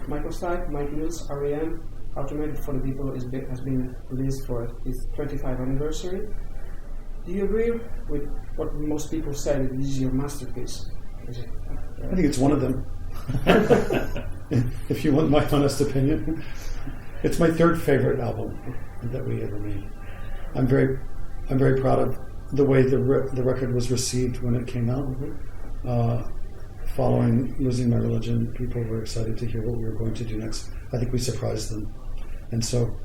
Michael Stipe, Mike Mills, R.E.M, Automated for the People has been released for its 25th anniversary. Do you agree with what most people say that this is your masterpiece? Is it, I think it's one of them. If you want my honest opinion, it's my third favorite album that we ever made. I'm very proud of the way the record was received when it came out. Following Losing My Religion, people were excited to hear what we were going to do next. I think we surprised them. And so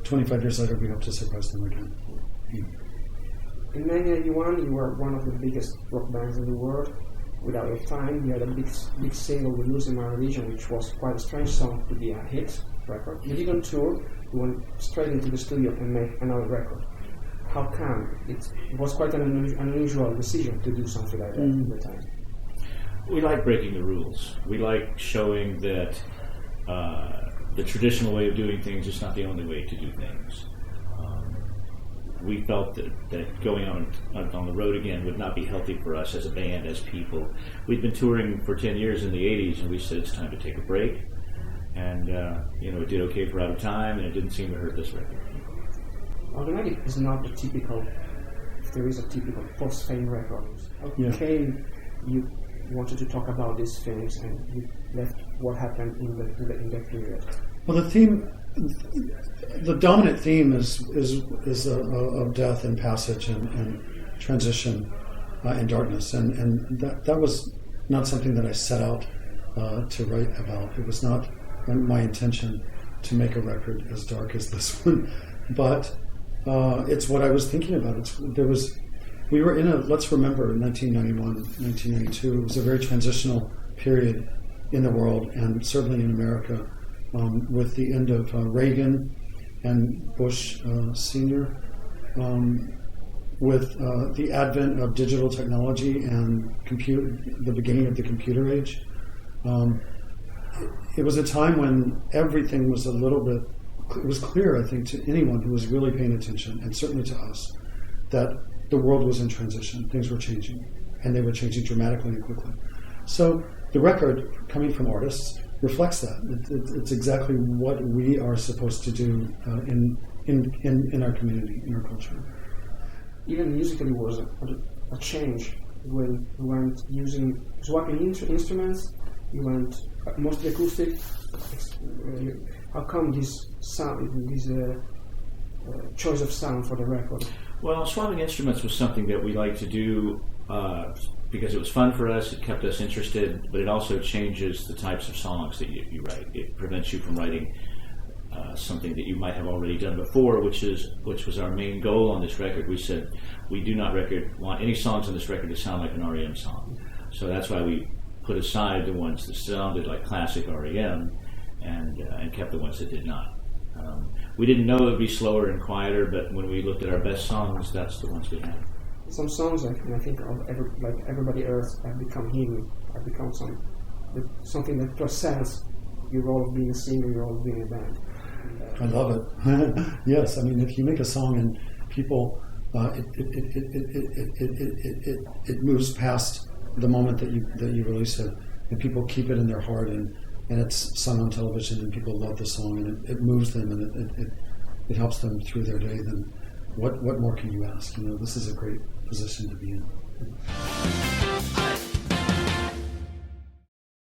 25 years later, we hope to surprise them again. In 1991, you were one of the biggest rock bands in the world. Without Your Time, you had a big single with Losing My Religion, which was quite a strange song to be a hit record. You didn't tour, you went straight into the studio and made another record. How come? It was quite an unusual decision to do something like that at the time. We like breaking the rules. We like showing that the traditional way of doing things is not the only way to do things. We felt that going on the road again would not be healthy for us as a band, as people. We'd been touring for 10 years in the 80s, and we said it's time to take a break. And, it did okay for Out of Time, and it didn't seem to hurt this record. Automatic is not the typical, if there is a typical post-fame record. Okay, you wanted to talk about these things, and you left what happened in that period. Well, the dominant theme is of death and passage and transition and darkness, and that was not something that I set out to write about. It was not my intention to make a record as dark as this one, but it's what I was thinking about. We were in let's remember, 1991, 1992, it was a very transitional period in the world, and certainly in America, with the end of Reagan and Bush Sr., with the advent of digital technology and the beginning of the computer age. It was a time when everything was it was clear, I think, to anyone who was really paying attention, and certainly to us, that the world was in transition. Things were changing, and they were changing dramatically and quickly. So the record, coming from artists, reflects that. It's exactly what we are supposed to do in our community, in our culture. Even musically was a change when you weren't using swapping instruments. You went mostly acoustic. How come this sound, this choice of sound for the record? Well, swapping instruments was something that we liked to do because it was fun for us. It kept us interested, but it also changes the types of songs that you write. It prevents you from writing something that you might have already done before, which was our main goal on this record. We said we do not want any songs on this record to sound like an R.E.M. song. So that's why we put aside the ones that sounded like classic R.E.M. and kept the ones that did not. We didn't know it would be slower and quieter, but when we looked at our best songs, that's the ones we had. Some songs, like Everybody Else, have become him, have become something that transcends your role of being a singer, your role of being a band. I love it. Yes, I mean, if you make a song and people, it moves past the moment that you release it, and people keep it in their heart, and it's sung on television, and people love the song, and it moves them, and it helps them through their day. Then what more can you ask? This is a great position to be in.